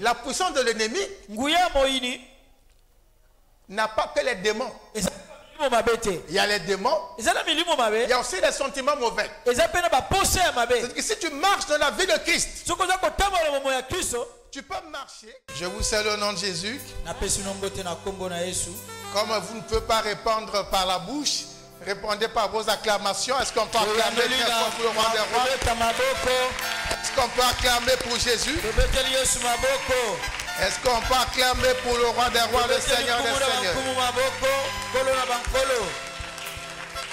la puissance de l'ennemi n'a pas que les démons. Il y a les démons, il y a aussi les sentiments mauvais. C'est-à-dire que si tu marches dans la vie de Christ, tu peux marcher. Je vous salue au nom de Jésus. Comme vous ne pouvez pas répondre par la bouche, répondez par vos acclamations. Est-ce qu'on peut acclamer très fort pour le roi des rois? Est-ce qu'on peut acclamer pour Jésus? Est-ce qu'on peut acclamer pour le roi des rois, le Seigneur des seigneurs?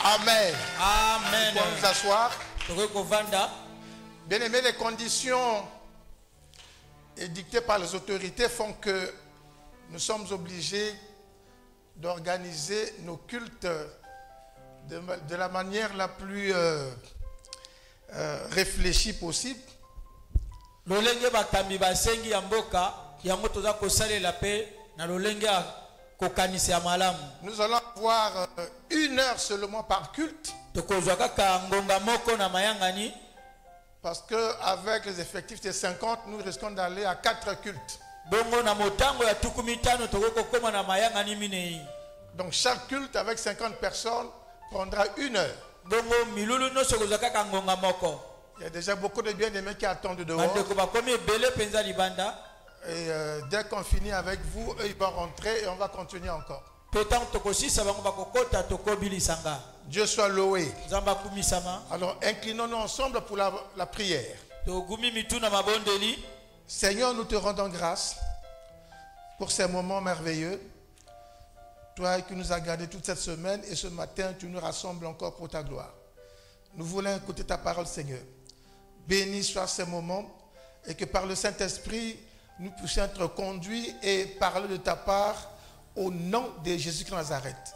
Amen. Amen. Nous pouvons nous asseoir. Bien aimé, les conditions édictées par les autorités font que nous sommes obligés d'organiser nos cultes de la manière la plus réfléchie possible. Nous allons avoir 1 heure seulement par culte. Parce qu'avec les effectifs de 50, nous risquons d'aller à 4 cultes. Donc chaque culte avec 50 personnes prendra 1 heure. Il y a déjà beaucoup de bien-aimés qui attendent dehors. Et dès qu'on finit avec vous, eux ils vont rentrer et on va continuer encore. Dieu soit loué. Alors inclinons-nous ensemble pour la prière. Seigneur, nous te rendons grâce pour ces moments merveilleux. Toi qui nous as gardés toute cette semaine et ce matin, tu nous rassembles encore pour ta gloire. Nous voulons écouter ta parole, Seigneur. Béni soit ces moments et que par le Saint-Esprit, nous puissions être conduits et parler de ta part au nom de Jésus-Christ de Nazareth.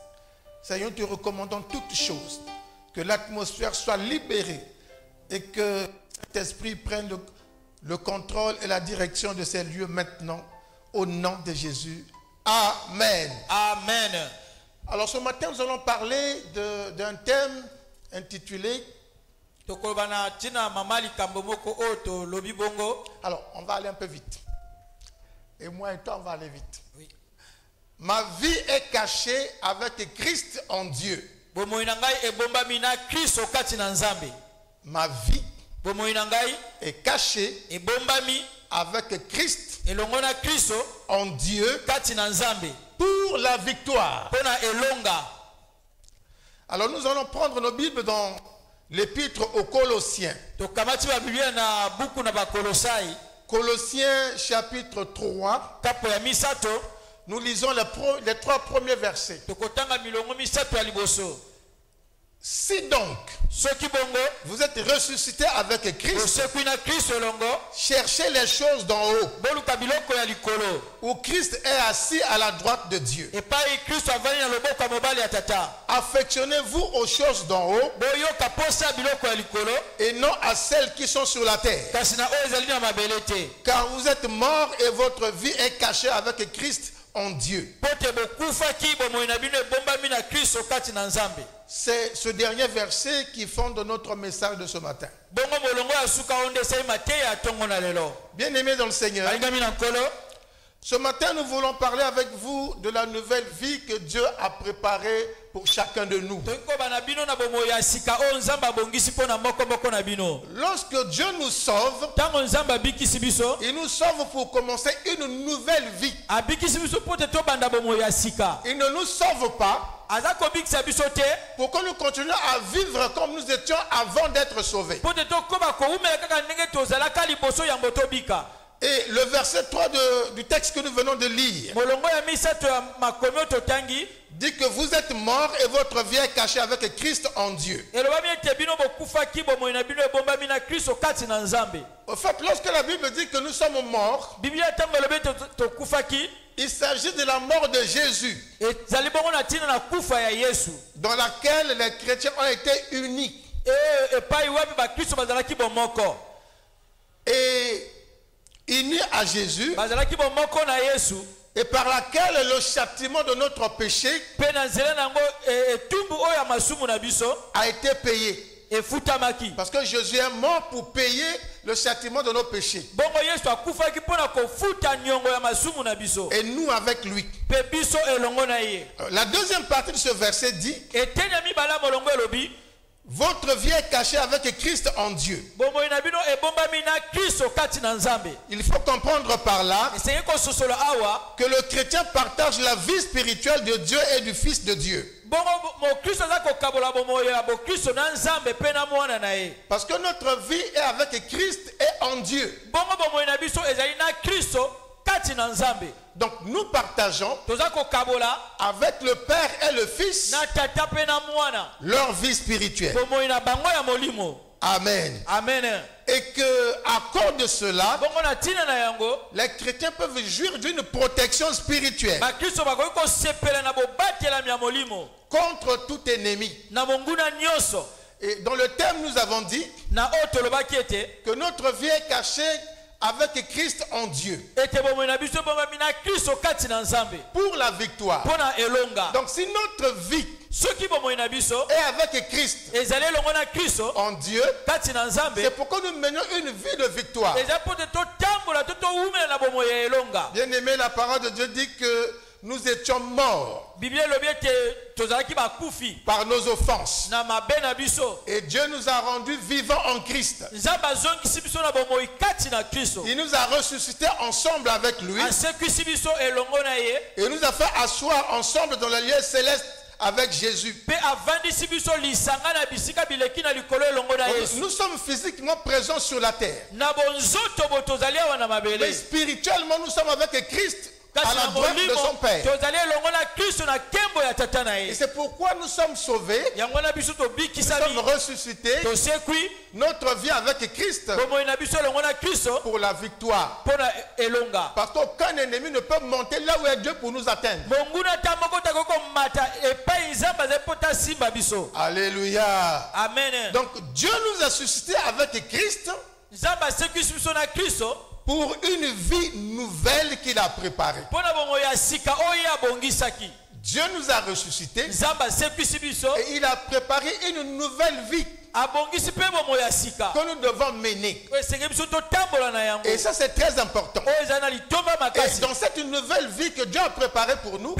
Seigneur, nous te recommandons toutes choses, que l'atmosphère soit libérée et que Saint-Esprit prenne le contrôle et la direction de ces lieux maintenant, au nom de Jésus. Amen. Amen. Alors ce matin, nous allons parler d'un thème intitulé... Alors, on va aller un peu vite. Et moi et toi, on va aller vite. Oui. Ma vie est cachée avec Christ en Dieu. Ma vie est cachée avec Christ en Dieu pour la victoire. Alors nous allons prendre nos Bibles dans l'épître aux Colossiens. Colossiens chapitre 3. Nous lisons les 3 premiers versets. Si donc vous êtes ressuscité avec Christ, cherchez les choses d'en haut, où Christ est assis à la droite de Dieu. Affectionnez-vous aux choses d'en haut et non à celles qui sont sur la terre. Car vous êtes morts et votre vie est cachée avec Christ en Dieu. C'est ce dernier verset qui fonde notre message de ce matin. Bien-aimés dans le Seigneur, ce matin nous voulons parler avec vous de la nouvelle vie que Dieu a préparée pour chacun de nous. Lorsque Dieu nous sauve, il nous sauve pour commencer une nouvelle vie. Il ne nous sauve pas pour que nous continuions à vivre comme nous étions avant d'être sauvés. Et le verset 3 du texte que nous venons de lire dit que vous êtes morts et votre vie est cachée avec Christ en Dieu. Au fait, lorsque la Bible dit que nous sommes morts, il s'agit de la mort de Jésus, dans laquelle les chrétiens ont été unis. Et unis à Jésus, et par laquelle le châtiment de notre péché a été payé. efutamaki. Parce que Jésus est mort pour payer le châtiment de nos péchés. Bongo Yesu akufaki pona kofuta nyongo ya masumu na biso. Et nous avec lui. Pe biso elongo na ye. La deuxième partie de ce verset dit: Etenya mibala molongo elobi. Votre vie est cachée avec Christ en Dieu. Il faut comprendre par là que le chrétien partage la vie spirituelle de Dieu et du Fils de Dieu. Parce que notre vie est avec Christ et en Dieu. Donc nous partageons avec le Père et le Fils leur vie spirituelle. Amen. Amen. Et que à cause de cela, les chrétiens peuvent jouir d'une protection spirituelle contre tout ennemi. Et dans le thème, nous avons dit que notre vie est cachée avec Christ en Dieu pour la victoire. Donc si notre vie est avec Christ en Dieu, c'est pourquoi nous menons une vie de victoire. Bien aimé, la parole de Dieu dit que nous étions morts par nos offenses. Et Dieu nous a rendus vivants en Christ. Il nous a ressuscités ensemble avec lui. Et nous a fait asseoir ensemble dans le lieu céleste avec Jésus. Nous sommes physiquement présents sur la terre. Mais spirituellement, nous sommes avec Christ à la droite de son Père. Et c'est pourquoi nous sommes sauvés, nous sommes ressuscités, notre vie avec Christ pour la victoire. Parce qu'aucun ennemi ne peut monter là où est Dieu pour nous atteindre. Alléluia. Amen. Donc Dieu nous a suscités avec Christ pour une vie nouvelle qu'il a préparée. Dieu nous a ressuscités et il a préparé une nouvelle vie que nous devons mener. Et ça, c'est très important. Et dans cette nouvelle vie que Dieu a préparée pour nous,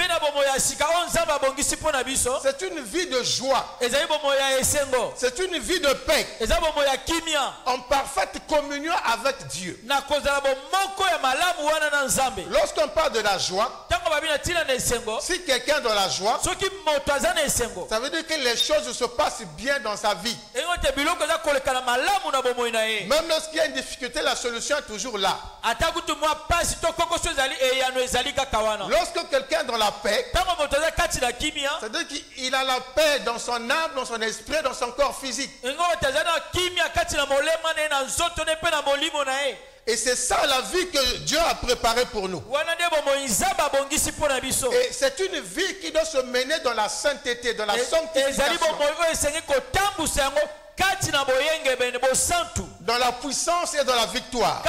c'est une vie de joie, c'est une vie de paix, en parfaite communion avec Dieu. Lorsqu'on parle de la joie, si quelqu'un est dans la joie, ça veut dire que les choses se passent bien dans sa vie. Même lorsqu'il y a une difficulté, la solution est toujours là. Lorsque quelqu'un est dans la paix, c'est-à-dire qu'il a la paix dans son âme, dans son esprit, dans son corps physique. Et c'est ça la vie que Dieu a préparée pour nous. Et c'est une vie qui doit se mener dans la sainteté, dans la sanctification, dans la puissance et dans la victoire.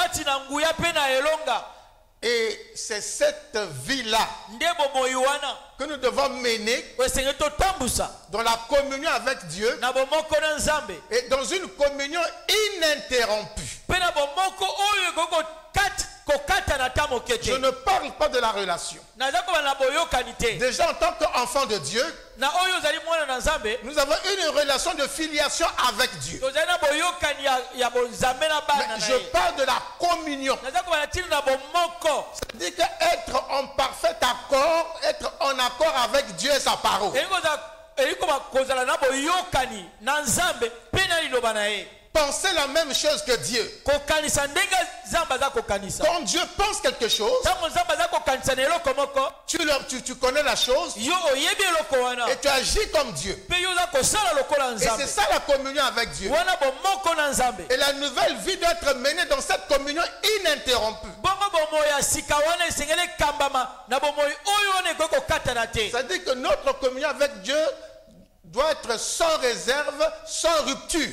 Et c'est cette vie-là que nous devons mener dans la communion avec Dieu et dans une communion ininterrompue. Je ne parle pas de la relation. Déjà en tant qu'enfant de Dieu, nous avons une relation de filiation avec Dieu. Mais je parle de la communion. C'est-à-dire qu'être en parfait accord, être en accord avec Dieu et sa parole. Penser la même chose que Dieu. Quand Dieu pense quelque chose, tu connais la chose et tu agis comme Dieu. Et c'est ça la communion avec Dieu. Et la nouvelle vie doit être menée dans cette communion ininterrompue. C'est-à-dire que notre communion avec Dieu doit être sans réserve, sans rupture.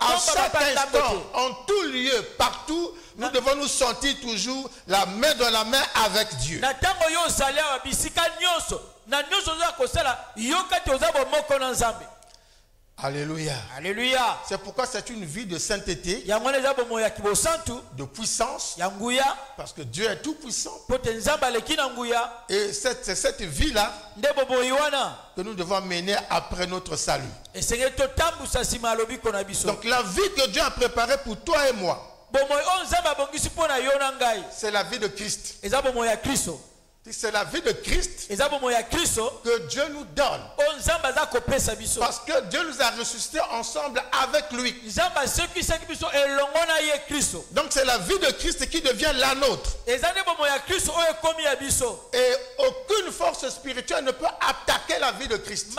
À chaque instant, en tout lieu, partout, nous devons nous sentir toujours la main dans la main avec Dieu. Alléluia. Alléluia. C'est pourquoi c'est une vie de sainteté, de puissance, parce que Dieu est tout puissant. Et c'est cette vie-là que nous devons mener après notre salut. Donc la vie que Dieu a préparée pour toi et moi, c'est la vie de Christ. C'est la vie de Christ que Dieu nous donne. Parce que Dieu nous a ressuscités ensemble avec lui. Donc c'est la vie de Christ qui devient la nôtre. Et aucune force spirituelle ne peut attaquer la vie de Christ.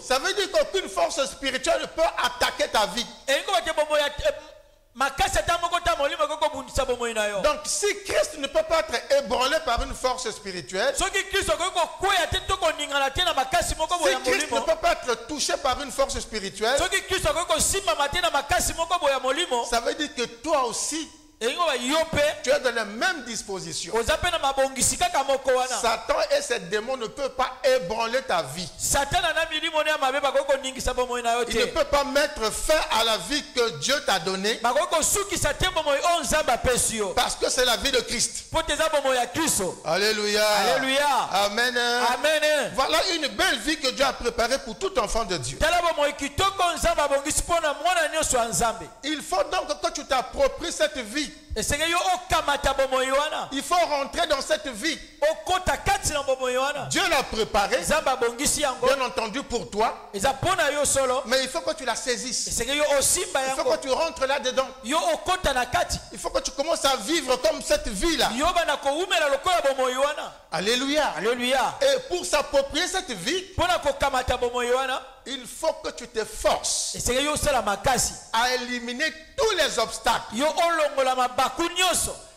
Ça veut dire qu'aucune force spirituelle ne peut attaquer ta vie. Donc si Christ ne peut pas être ébranlé par une force spirituelle, si Christ ne peut pas être touché par une force spirituelle, ça veut dire que toi aussi tu es dans la même disposition. Satan et ses démons ne peuvent pas ébranler ta vie. Il ne peut pas mettre fin à la vie que Dieu t'a donnée, parce que c'est la vie de Christ. Alléluia. Alléluia. Amen. Amen. Voilà une belle vie que Dieu a préparée pour tout enfant de Dieu. Il faut donc que tu t'appropries cette vie. Il faut rentrer dans cette vie. Dieu l'a préparée, bien entendu pour toi, mais il faut que tu la saisisses. Il faut que tu rentres là-dedans. Il faut que tu commences à vivre comme cette vie-là. Alléluia. Alléluia. Et pour s'approprier cette vie, il faut que tu t'efforces à éliminer tous les obstacles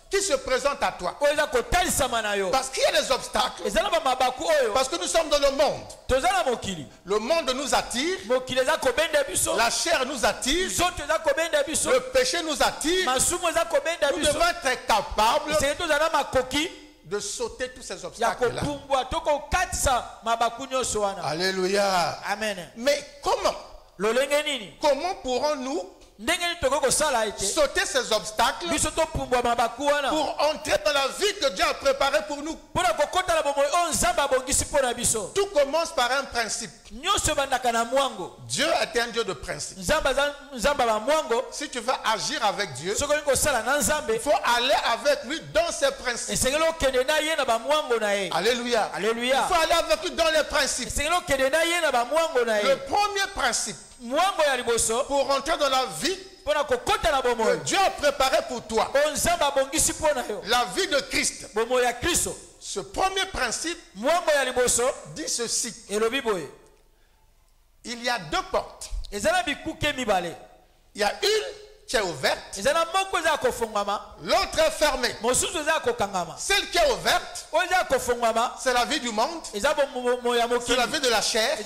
qui se présentent à toi. Parce qu'il y a des obstacles. Parce que nous sommes dans le monde. Le monde nous attire. La chair nous attire. Le péché nous attire. Nous devons être capables de sauter tous ces obstacles-là. Alléluia. Amen. Mais comment pourrons-nous sauter ces obstacles pour entrer dans la vie que Dieu a préparée pour nous? Tout commence par un principe. Dieu est un Dieu de principe. Si tu veux agir avec Dieu, il faut aller avec lui dans ses principes. Alléluia. Alléluia. Il faut aller avec lui dans les principes. Le premier principe pour rentrer dans la vie que Dieu a préparée pour toi, la vie de Christ, ce premier principe dit ceci: il y a deux portes. Il y a une qui est ouverte, l'autre est fermée. Celle qui est ouverte, c'est la vie du monde, c'est la vie de la chair,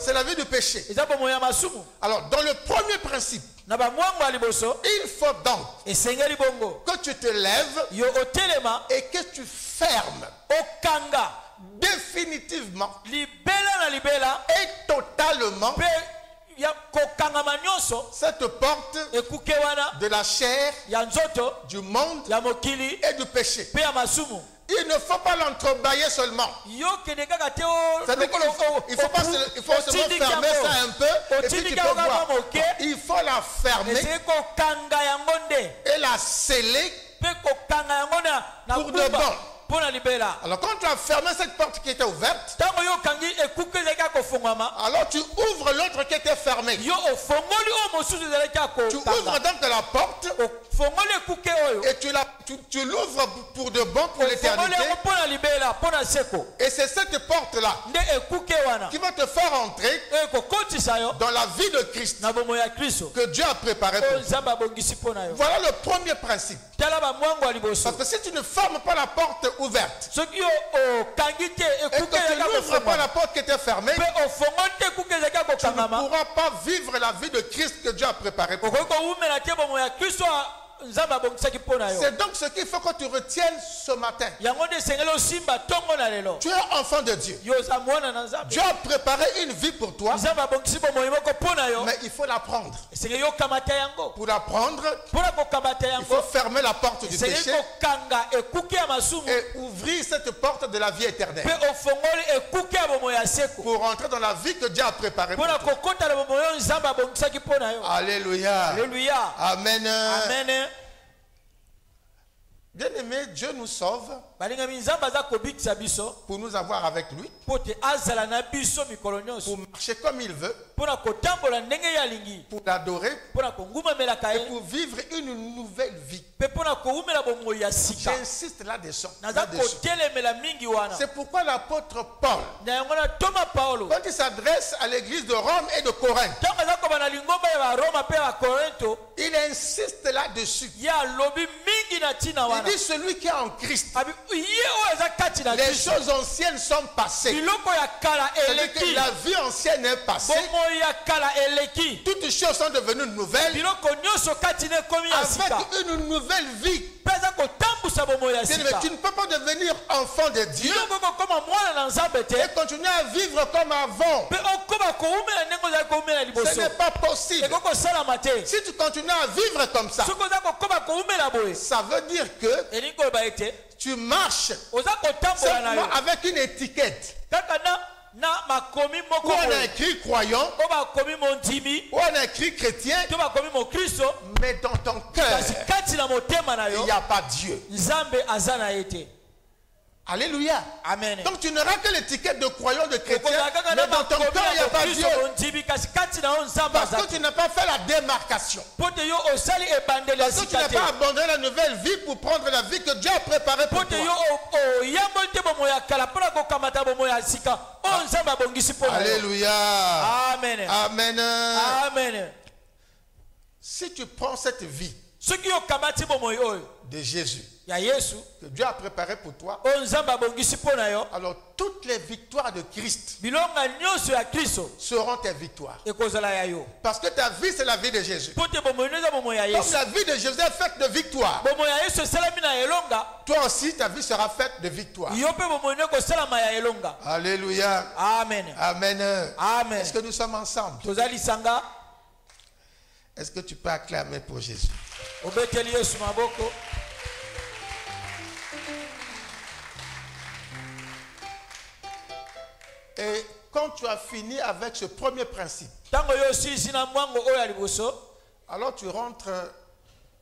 c'est la vie du péché. Alors dans le premier principe, il faut donc que tu te lèves et que tu fermes définitivement et totalement cette porte de la chair, du monde et du péché. Il ne faut pas l'entrebâiller seulement. Il faut seulement fermer ça un peu et puis tu peux voir. Il faut la fermer et la sceller pour de bon. Alors quand tu as fermé cette porte qui était ouverte, alors tu ouvres l'autre qui était fermée. Tu ouvres donc la porte et tu l'ouvres pour de bon pour l'éternité. Et c'est cette porte-là qui va te faire entrer dans la vie de Christ que Dieu a préparée pour toi. Voilà le premier principe. Parce que si tu ne fermes pas la porte ouverte et que tu n'ouvres pas la porte qui était fermée, tu ne pourras pas vivre la vie de Christ que Dieu a préparée pour toi. C'est donc ce qu'il faut que tu retiennes ce matin. Tu es enfant de Dieu. Dieu a préparé une vie pour toi, mais il faut l'apprendre. Pour l'apprendre, il faut fermer la porte du péché et ouvrir cette porte de la vie éternelle pour entrer dans la vie que Dieu a préparée pour toi. Alléluia. Alléluia. Amen. Amen. Bien-aimé, Dieu nous sauve pour nous avoir avec lui, pour marcher comme il veut, pour l'adorer et pour vivre une nouvelle vie. J'insiste là-dessus. C'est pourquoi l'apôtre Paul, quand il s'adresse à l'église de Rome et de Corinthe, il insiste là-dessus. Il dit celui qui est en Christ, les choses anciennes sont passées. C'est-à-dire que la vie ancienne est passée. Toutes choses sont devenues nouvelles avec une nouvelle vie. Mais tu ne peux pas devenir enfant de Dieu et continuer à vivre comme avant. Ce n'est pas possible. Si tu continues à vivre comme ça, ça veut dire que tu marches seulement avec une étiquette où on a écrit croyant, où on a écrit chrétien, mais dans ton cœur il n'y a pas Dieu. Alléluia. Amen. Donc tu n'auras que l'étiquette de croyant, de chrétien, mais dans ton cœur il n'y a pas Dieu. Parce que tu n'as pas fait la démarcation. Parce que tu n'as pas abandonné la nouvelle vie pour prendre la vie que Dieu a préparée pour toi. Alléluia. Amen. Amen. Amen. Si tu prends cette vie de Jésus que Dieu a préparé pour toi, alors toutes les victoires de Christ seront tes victoires. Parce que ta vie c'est la vie de Jésus. Comme la vie de Jésus est faite de victoire, toi aussi ta vie sera faite de victoire. Alléluia. Amen. Amen. Amen. Est-ce que nous sommes ensemble? Est-ce que tu peux acclamer pour Jésus? Et quand tu as fini avec ce premier principe, alors tu rentres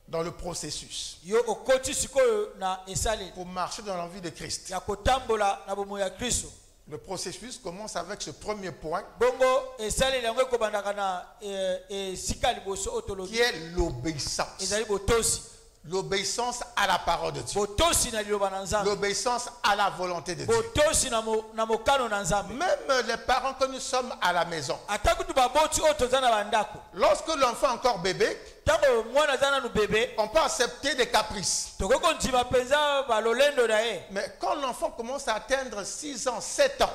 dans le processus pour marcher dans la vie de Christ. Le processus commence avec ce premier point qui est l'obéissance. L'obéissance à la parole de Dieu. L'obéissance à la volonté de Dieu. Même les parents que nous sommes à la maison, lorsque l'enfant est encore bébé, on peut accepter des caprices. Mais quand l'enfant commence à atteindre 6 ans, 7 ans,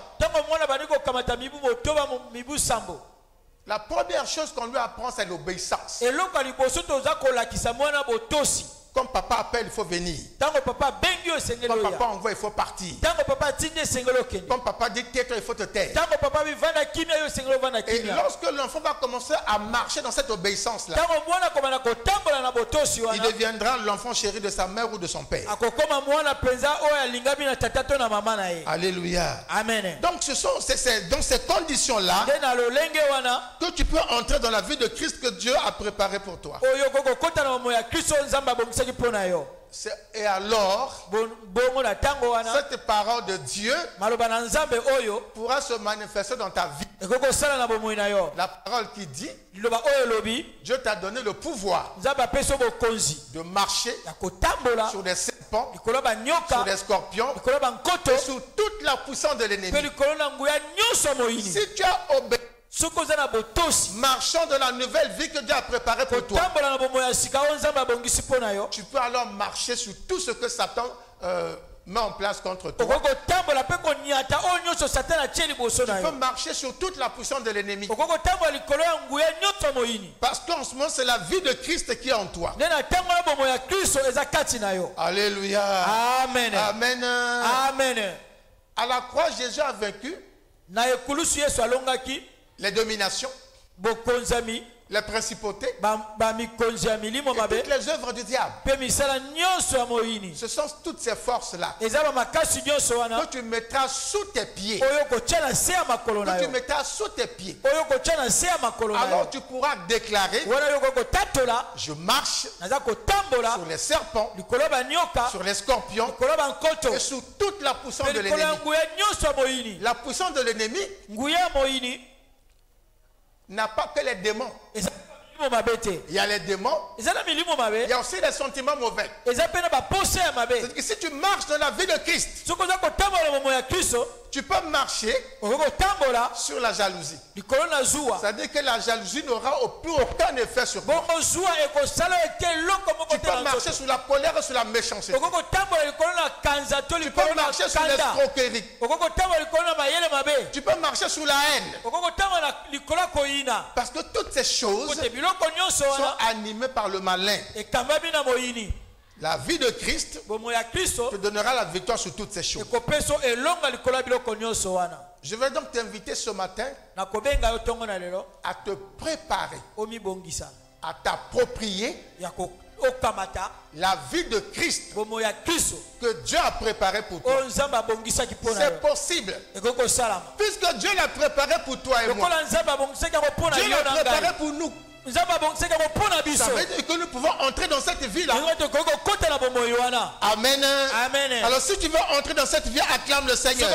la première chose qu'on lui apprend, c'est l'obéissance. Comme papa appelle, il faut venir. Comme papa envoie, il faut partir. Comme papa dit tais-toi, il faut te taire. Et lorsque l'enfant va commencer à marcher dans cette obéissance-là, il deviendra l'enfant chéri de sa mère ou de son père. Alléluia. Amen. Donc ce sont dans ces conditions-là que tu peux entrer dans la vie de Christ que Dieu a préparée pour toi. Et alors, cette parole de Dieu pourra se manifester dans ta vie. La parole qui dit, Dieu t'a donné le pouvoir de marcher sur des serpents, sur des scorpions, et sur toute la puissance de l'ennemi. Si tu as obéi marchant dans la nouvelle vie que Dieu a préparée pour toi, tu peux alors marcher sur tout ce que Satan met en place contre toi. Tu peux marcher sur toute la puissance de l'ennemi. Parce qu'en ce moment, c'est la vie de Christ qui est en toi. Alléluia. Amen. Amen. Amen. À la croix, Jésus a vaincu les dominations, les principautés et toutes les œuvres du diable. Ce sont toutes ces forces-là que tu mettras sous tes pieds. Que tu mettras sous tes pieds. Alors tu pourras déclarer: je marche sur les serpents, sur les scorpions et sur toute la puissance de l'ennemi. La puissance de l'ennemi n'a pas que les démons. Il y a les démons, il y a aussi les sentiments mauvais. C'est-à-dire que si tu marches dans la vie de Christ, tu peux marcher sur la jalousie. C'est-à-dire que la jalousie n'aura plus aucun effet sur toi. Tu peux marcher sur la colère et sur la méchanceté. Tu peux marcher sur l'escroquerie. Tu peux marcher sur la haine. Parce que toutes ces choses sont animées par le malin. La vie de Christ te donnera la victoire sur toutes ces choses. Je vais donc t'inviter ce matin à te préparer, à t'approprier la vie de Christ que Dieu a préparée pour toi. C'est possible. Puisque Dieu l'a préparé pour toi et moi. Dieu l'a préparé pour nous. Ça veut dire que nous pouvons entrer dans cette vie-là. Amen. Amen. Alors si tu veux entrer dans cette vie, acclame le Seigneur.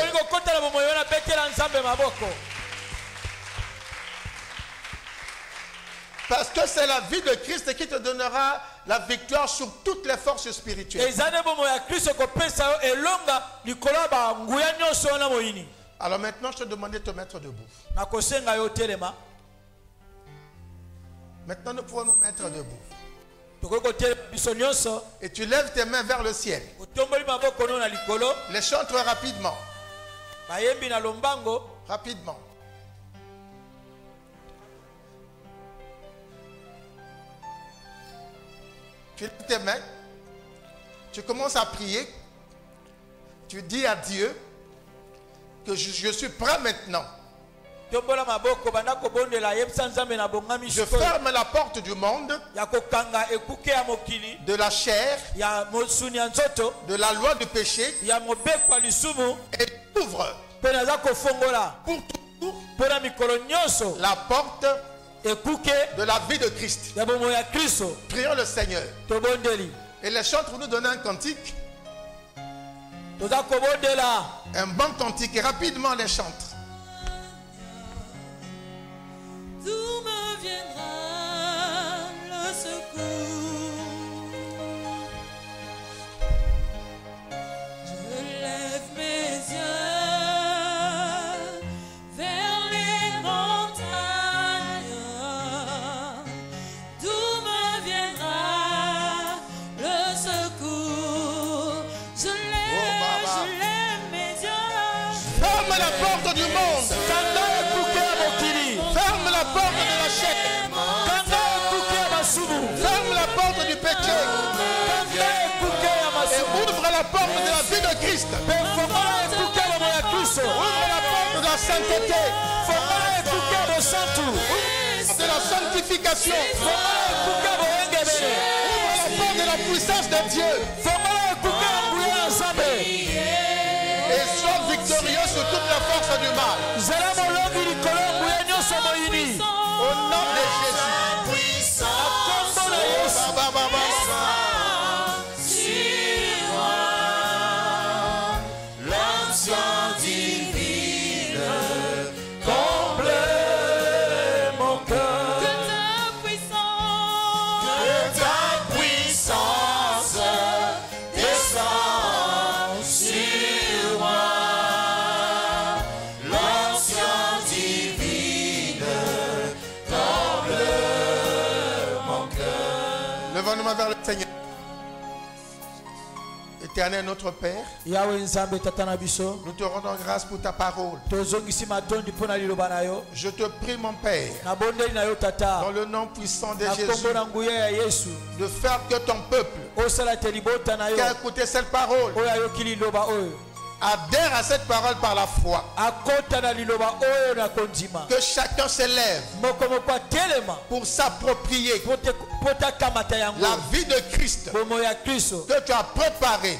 Parce que c'est la vie de Christ qui te donnera la victoire sur toutes les forces spirituelles. Alors maintenant, je te demande de te mettre debout. Maintenant, nous pouvons nous mettre debout. Et tu lèves tes mains vers le ciel. Les chante rapidement. Rapidement. Tu lèves tes mains. Tu commences à prier. Tu dis à Dieu que je suis prêt maintenant. Je ferme la porte du monde, de la chair, de la loi du péché, et ouvre pour toujours la porte de la vie de Christ. Prions le Seigneur. Et les chantres vont nous donner un cantique. Un bon cantique. Et rapidement les chantres. D'où me viendra le secours? Je lève mes yeux vers les montagnes. D'où me viendra le secours? Je lève mes yeux. Ferme la porte du monde. Ferme la porte de la chair. Ferme la porte du péché. Et ouvre la porte de la vie de Christ. Ouvre la porte de la sainteté. De la sanctification. Ouvre la porte de la puissance de Dieu. Et sois victorieux sur toute la force du mal. Au nom de Jésus. L'ancien mains vers le Seigneur. Éternel notre Père, nous te rendons grâce pour ta parole. Je te prie, mon Père, dans le nom puissant de Jésus, de faire que ton peuple qui a écouté cette parole adhère à cette parole par la foi. Que chacun s'élève pour s'approprier la vie de Christ que tu as préparée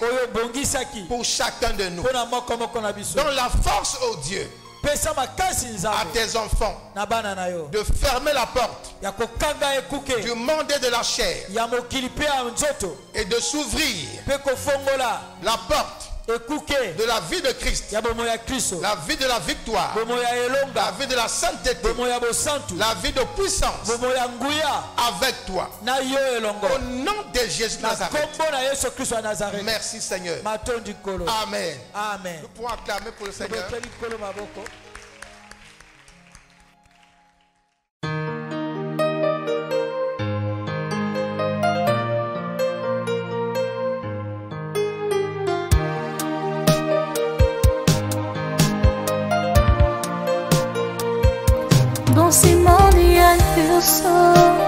pour chacun de nous. Donne la force, oh Dieu, à tes enfants de fermer la porte du monde et de la chair et de s'ouvrir la porte de la vie de Christ, la vie de la victoire, la vie de la sainteté, la vie de puissance avec toi. Au nom de Jésus Nazareth. Merci Seigneur. Amen. Amen. Nous pouvons acclamer pour le Seigneur. Dans ces mondes, il y a une personne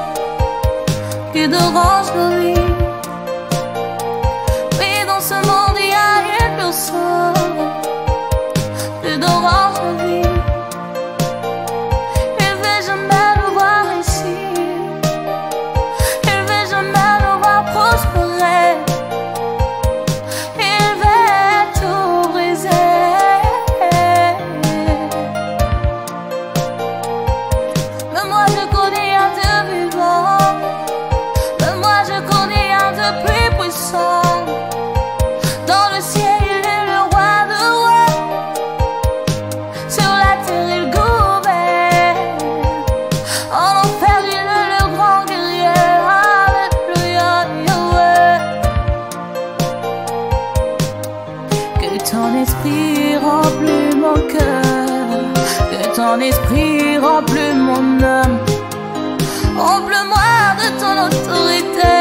qui dérange nos vies. Oui, dans ce monde, il y a une personne qui dérange nos vies. Il veut jamais nous voir ici. Il veut jamais nous voir prospérer. Il veut tout briser. Dans le ciel, il est le roi de rois. Sur la terre, il gouverne. En enfer, il est le grand guerrier. Alléluia, Yahweh. Que ton esprit remplit mon cœur. Que ton esprit remplit mon âme. Remplis-moi de ton autorité.